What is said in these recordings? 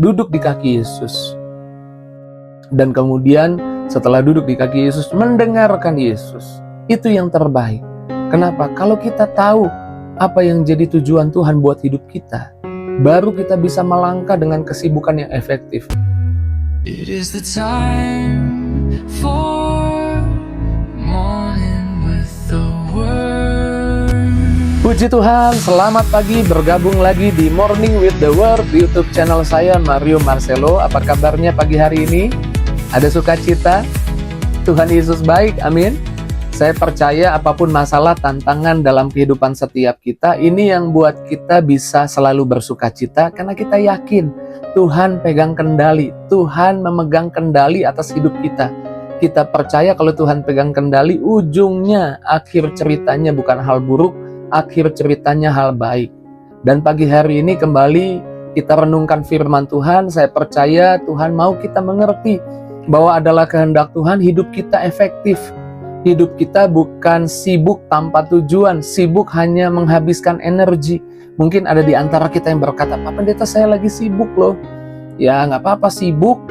duduk di kaki Yesus. Dan kemudian setelah duduk di kaki Yesus, mendengarkan Yesus. Itu yang terbaik. Kenapa? Kalau kita tahu apa yang jadi tujuan Tuhan buat hidup kita, baru kita bisa melangkah dengan kesibukan yang efektif. It is the time for morning with the Word. Puji Tuhan, selamat pagi, bergabung lagi di Morning with the Word di YouTube channel saya, Mario Marcelo. Apa kabarnya pagi hari ini? Ada sukacita? Tuhan Yesus baik, amin. Saya percaya apapun masalah, tantangan dalam kehidupan setiap kita, ini yang buat kita bisa selalu bersukacita karena kita yakin Tuhan pegang kendali, Tuhan memegang kendali atas hidup kita. Kita percaya kalau Tuhan pegang kendali, ujungnya akhir ceritanya bukan hal buruk, akhir ceritanya hal baik. Dan pagi hari ini kembali kita renungkan firman Tuhan. Saya percaya Tuhan mau kita mengerti bahwa adalah kehendak Tuhan hidup kita efektif. Hidup kita bukan sibuk tanpa tujuan, sibuk hanya menghabiskan energi. Mungkin ada di antara kita yang berkata, Pak Pendeta, saya lagi sibuk loh. Ya nggak apa-apa, sibuk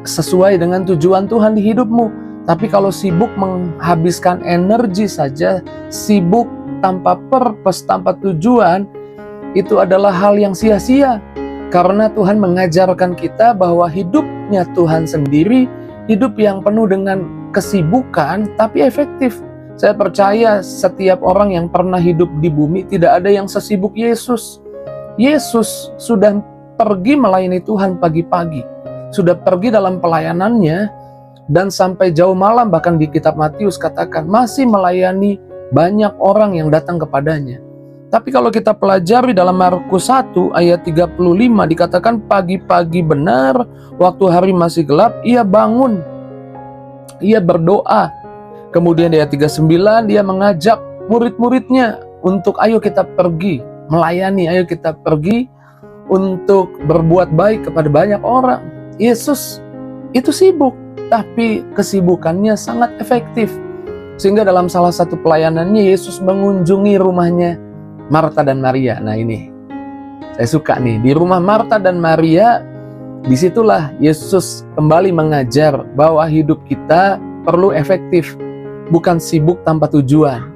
sesuai dengan tujuan Tuhan di hidupmu. Tapi kalau sibuk menghabiskan energi saja, sibuk tanpa purpose, tanpa tujuan, itu adalah hal yang sia-sia. Karena Tuhan mengajarkan kita bahwa hidupnya Tuhan sendiri, hidup yang penuh dengan kesibukan tapi efektif. Saya percaya setiap orang yang pernah hidup di bumi tidak ada yang sesibuk Yesus. Yesus sudah pergi melayani Tuhan pagi-pagi, sudah pergi dalam pelayanannya, dan sampai jauh malam, bahkan di kitab Matius katakan masih melayani banyak orang yang datang kepadanya. Tapi kalau kita pelajari dalam Markus 1 ayat 35 dikatakan pagi-pagi benar, waktu hari masih gelap, ia bangun, ia berdoa. Kemudian di ayat 39 dia mengajak murid-muridnya untuk ayo kita pergi melayani, ayo kita pergi untuk berbuat baik kepada banyak orang. Yesus itu sibuk, tapi kesibukannya sangat efektif. Sehingga dalam salah satu pelayanannya Yesus mengunjungi rumahnya Marta dan Maria. Nah ini, saya suka nih, di rumah Marta dan Maria, disitulah Yesus kembali mengajar bahwa hidup kita perlu efektif, bukan sibuk tanpa tujuan.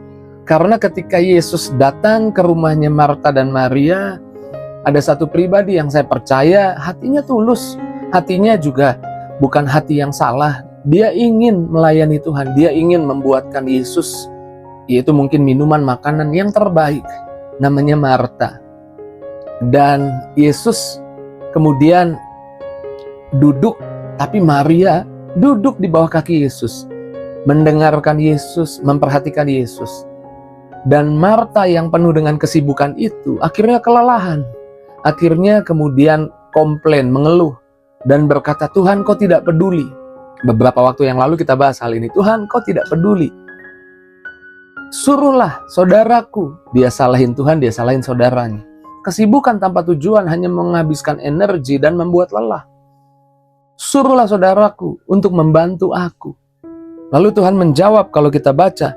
Karena ketika Yesus datang ke rumahnya Marta dan Maria, ada satu pribadi yang saya percaya hatinya tulus, hatinya juga bukan hati yang salah. Dia ingin melayani Tuhan, dia ingin membuatkan Yesus, yaitu mungkin minuman, makanan yang terbaik, namanya Marta. Dan Yesus kemudian duduk, tapi Maria duduk di bawah kaki Yesus, mendengarkan Yesus, memperhatikan Yesus. Dan Marta yang penuh dengan kesibukan itu akhirnya kelelahan, akhirnya kemudian komplain, mengeluh, dan berkata, Tuhan kau tidak peduli. Beberapa waktu yang lalu kita bahas hal ini, Tuhan kau tidak peduli. Suruhlah saudaraku. Dia salahin Tuhan, dia salahin saudaranya. Kesibukan tanpa tujuan hanya menghabiskan energi dan membuat lelah. Suruhlah saudaraku untuk membantu aku. Lalu Tuhan menjawab kalau kita baca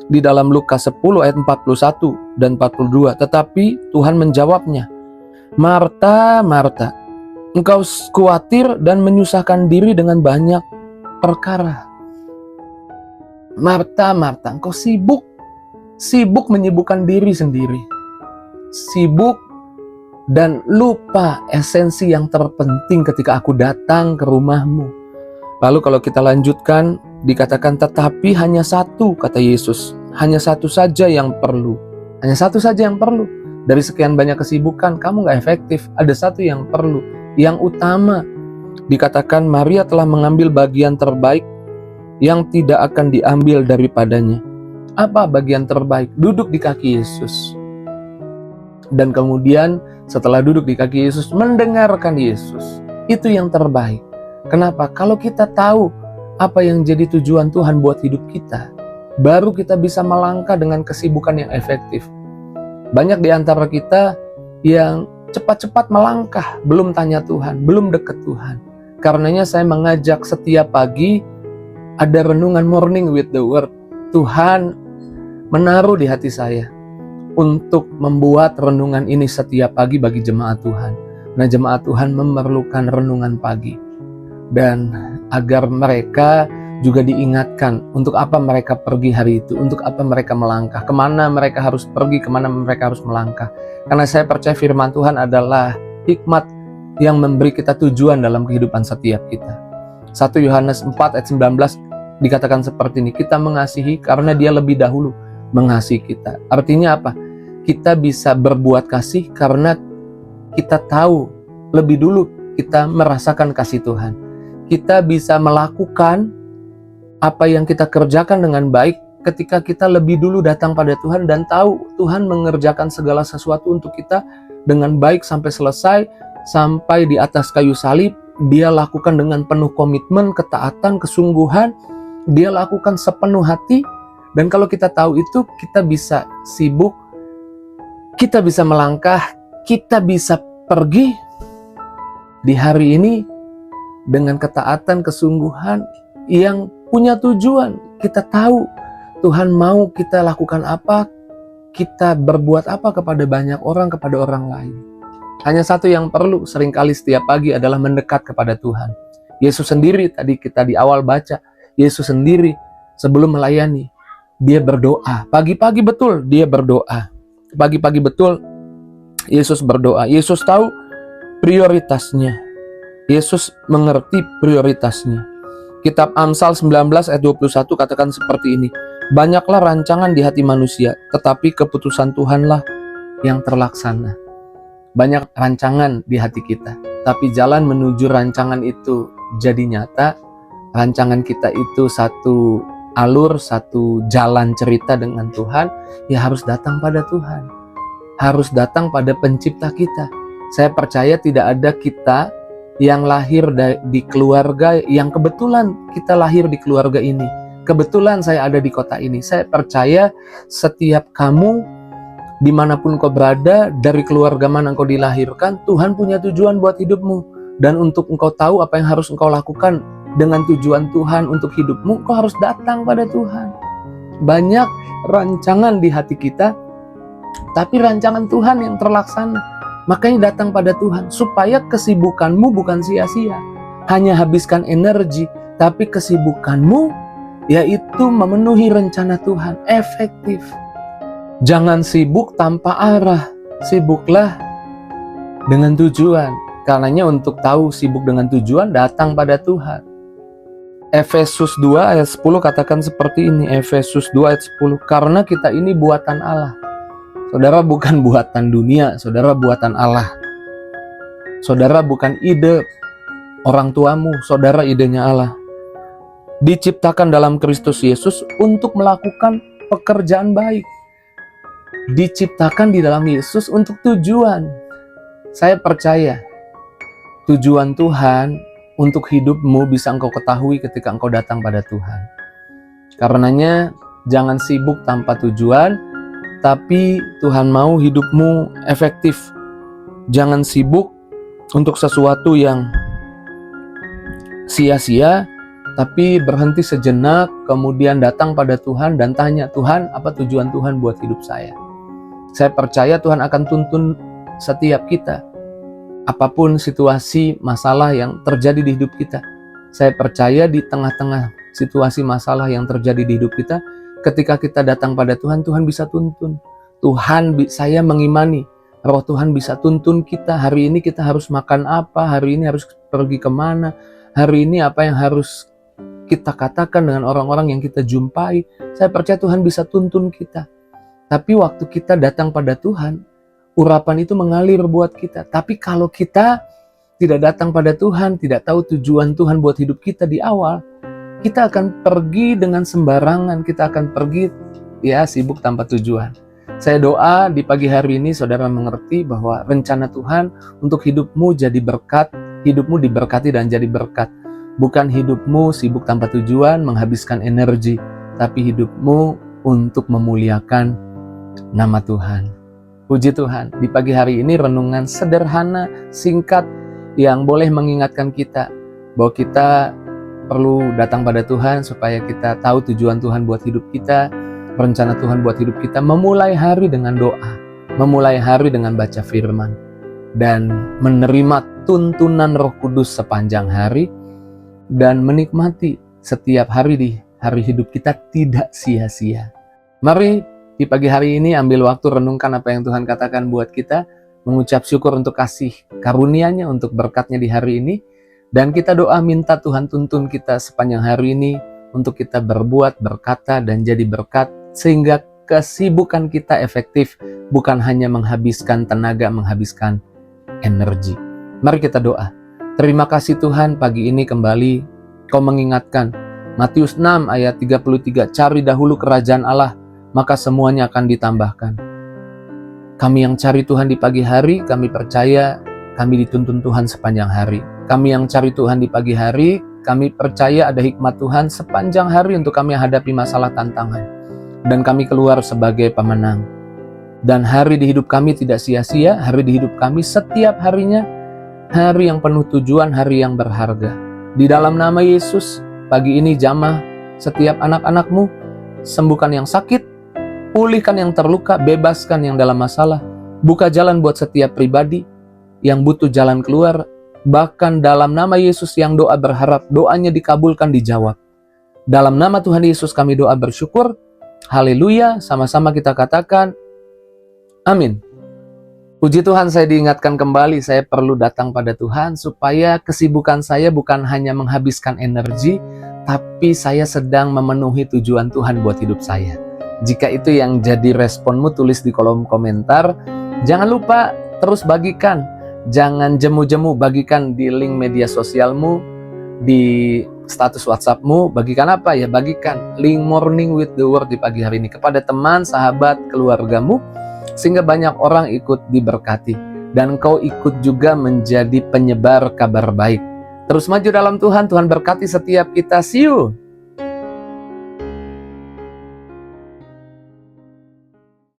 di dalam Lukas 10 ayat 41 dan 42. Tetapi Tuhan menjawabnya, Marta, Marta, engkau khawatir dan menyusahkan diri dengan banyak perkara. Marta, Marta, engkau sibuk menyibukkan diri sendiri. Sibuk dan lupa esensi yang terpenting ketika aku datang ke rumahmu. Lalu kalau kita lanjutkan, dikatakan tetapi hanya satu, kata Yesus, hanya satu saja yang perlu. Hanya satu saja yang perlu. Dari sekian banyak kesibukan, kamu gak efektif. Ada satu yang perlu, yang utama. Dikatakan Maria telah mengambil bagian terbaik yang tidak akan diambil daripadanya. Apa bagian terbaik? Duduk di kaki Yesus. Dan kemudian setelah duduk di kaki Yesus, mendengarkan Yesus. Itu yang terbaik. Kenapa? Kalau kita tahu apa yang jadi tujuan Tuhan buat hidup kita, baru kita bisa melangkah dengan kesibukan yang efektif. Banyak di antara kita yang cepat-cepat melangkah, belum tanya Tuhan, belum dekat Tuhan. Karenanya saya mengajak setiap pagi ada renungan Morning with the Word. Tuhan menaruh di hati saya untuk membuat renungan ini setiap pagi bagi jemaat Tuhan. Nah, jemaat Tuhan memerlukan renungan pagi. Dan agar mereka juga diingatkan untuk apa mereka pergi hari itu, untuk apa mereka melangkah, kemana mereka harus pergi, kemana mereka harus melangkah. Karena saya percaya firman Tuhan adalah hikmat yang memberi kita tujuan dalam kehidupan setiap kita. 1 Yohanes 4 ayat 19 dikatakan seperti ini, kita mengasihi karena dia lebih dahulu mengasihi kita. Artinya apa? Kita bisa berbuat kasih karena kita tahu lebih dulu kita merasakan kasih Tuhan. Kita bisa melakukan apa yang kita kerjakan dengan baik ketika kita lebih dulu datang pada Tuhan dan tahu Tuhan mengerjakan segala sesuatu untuk kita dengan baik sampai selesai, sampai di atas kayu salib. Dia lakukan dengan penuh komitmen, ketaatan, kesungguhan. Dia lakukan sepenuh hati. Dan kalau kita tahu itu, kita bisa sibuk, kita bisa melangkah, kita bisa pergi di hari ini dengan ketaatan, kesungguhan yang punya tujuan. Kita tahu Tuhan mau kita lakukan apa, kita berbuat apa kepada banyak orang, kepada orang lain. Hanya satu yang perlu seringkali setiap pagi adalah mendekat kepada Tuhan. Yesus sendiri, tadi kita di awal baca, Yesus sendiri sebelum melayani, dia berdoa. Pagi-pagi betul dia berdoa. Pagi-pagi betul Yesus berdoa. Yesus tahu prioritasnya. Yesus mengerti prioritasnya. Kitab Amsal 19 ayat 21 katakan seperti ini, banyaklah rancangan di hati manusia, tetapi keputusan Tuhanlah yang terlaksana. Banyak rancangan di hati kita, tapi jalan menuju rancangan itu jadi nyata. Rancangan kita itu satu alur, satu jalan cerita dengan Tuhan, ya harus datang pada Tuhan. Harus datang pada pencipta kita. Saya percaya tidak ada kita yang lahir di keluarga yang kebetulan kita lahir di keluarga ini. Kebetulan saya ada di kota ini. Saya percaya setiap kamu, dimanapun kau berada, dari keluarga mana engkau dilahirkan, Tuhan punya tujuan buat hidupmu. Dan untuk engkau tahu apa yang harus engkau lakukan dengan tujuan Tuhan untuk hidupmu, engkau harus datang pada Tuhan. Banyak rancangan di hati kita, tapi rancangan Tuhan yang terlaksana. Makanya datang pada Tuhan, supaya kesibukanmu bukan sia-sia. Hanya habiskan energi, tapi kesibukanmu yaitu memenuhi rencana Tuhan, efektif. Jangan sibuk tanpa arah, sibuklah dengan tujuan. Karenanya untuk tahu sibuk dengan tujuan, datang pada Tuhan. Efesus 2 ayat 10 katakan seperti ini, Efesus 2 ayat 10, karena kita ini buatan Allah. Saudara bukan buatan dunia, saudara buatan Allah. Saudara bukan ide orang tuamu, saudara idenya Allah. Diciptakan dalam Kristus Yesus untuk melakukan pekerjaan baik. Diciptakan di dalam Yesus untuk tujuan. Saya percaya tujuan Tuhan untuk hidupmu bisa engkau ketahui ketika engkau datang pada Tuhan. Karenanya jangan sibuk tanpa tujuan, tapi Tuhan mau hidupmu efektif. Jangan sibuk untuk sesuatu yang sia-sia, tapi berhenti sejenak, kemudian datang pada Tuhan dan tanya, Tuhan, apa tujuan Tuhan buat hidup saya? Saya percaya Tuhan akan tuntun setiap kita. Apapun situasi masalah yang terjadi di hidup kita, saya percaya di tengah-tengah situasi masalah yang terjadi di hidup kita, ketika kita datang pada Tuhan, Tuhan bisa tuntun. Saya mengimani Roh Tuhan bisa tuntun kita. Hari ini kita harus makan apa, hari ini harus pergi kemana, hari ini apa yang harus kita katakan dengan orang-orang yang kita jumpai. Saya percaya Tuhan bisa tuntun kita. Tapi waktu kita datang pada Tuhan, urapan itu mengalir buat kita. Tapi kalau kita tidak datang pada Tuhan, tidak tahu tujuan Tuhan buat hidup kita di awal, kita akan pergi dengan sembarangan, kita akan pergi sibuk tanpa tujuan. Saya doa di pagi hari ini saudara mengerti bahwa rencana Tuhan untuk hidupmu jadi berkat, hidupmu diberkati dan jadi berkat. Bukan hidupmu sibuk tanpa tujuan, menghabiskan energi, tapi hidupmu untuk memuliakan nama Tuhan. Puji Tuhan, di pagi hari ini renungan sederhana, singkat, yang boleh mengingatkan kita bahwa kita perlu datang pada Tuhan supaya kita tahu tujuan Tuhan buat hidup kita, rencana Tuhan buat hidup kita. Memulai hari dengan doa, memulai hari dengan baca firman. dan menerima tuntunan Roh Kudus sepanjang hari dan menikmati setiap hari di hari hidup kita tidak sia-sia. Mari di pagi hari ini ambil waktu renungkan apa yang Tuhan katakan buat kita, mengucap syukur untuk kasih karunia-Nya, untuk berkat-Nya di hari ini, dan kita doa minta Tuhan tuntun kita sepanjang hari ini untuk kita berbuat, berkata, dan jadi berkat, sehingga kesibukan kita efektif, bukan hanya menghabiskan tenaga, menghabiskan energi. Mari kita doa. Terima kasih Tuhan, pagi ini kembali Kau mengingatkan Matius 6 ayat 33, cari dahulu kerajaan Allah, maka semuanya akan ditambahkan. Kami yang cari Tuhan di pagi hari, kami percaya kami dituntun Tuhan sepanjang hari. Kami yang cari Tuhan di pagi hari, kami percaya ada hikmat Tuhan sepanjang hari untuk kami hadapi masalah tantangan. Dan kami keluar sebagai pemenang. Dan hari di hidup kami tidak sia-sia, hari di hidup kami setiap harinya, hari yang penuh tujuan, hari yang berharga. Di dalam nama Yesus, pagi ini jamah setiap anak-anak-Mu, sembuhkan yang sakit, pulihkan yang terluka, bebaskan yang dalam masalah, buka jalan buat setiap pribadi yang butuh jalan keluar, bahkan dalam nama Yesus yang doa berharap, doanya dikabulkan, dijawab. Dalam nama Tuhan Yesus kami doa bersyukur, haleluya, sama-sama kita katakan, amin. Puji Tuhan, saya diingatkan kembali, saya perlu datang pada Tuhan supaya kesibukan saya bukan hanya menghabiskan energi, tapi saya sedang memenuhi tujuan Tuhan buat hidup saya. Jika itu yang jadi responmu, tulis di kolom komentar. Jangan lupa terus bagikan. Jangan jemu-jemu, bagikan di link media sosialmu, di status WhatsAppmu. Bagikan apa ya? Bagikan link Morning with the Word di pagi hari ini kepada teman, sahabat, keluargamu, sehingga banyak orang ikut diberkati. Dan kau ikut juga menjadi penyebar kabar baik. Terus maju dalam Tuhan, Tuhan berkati setiap kita. See you!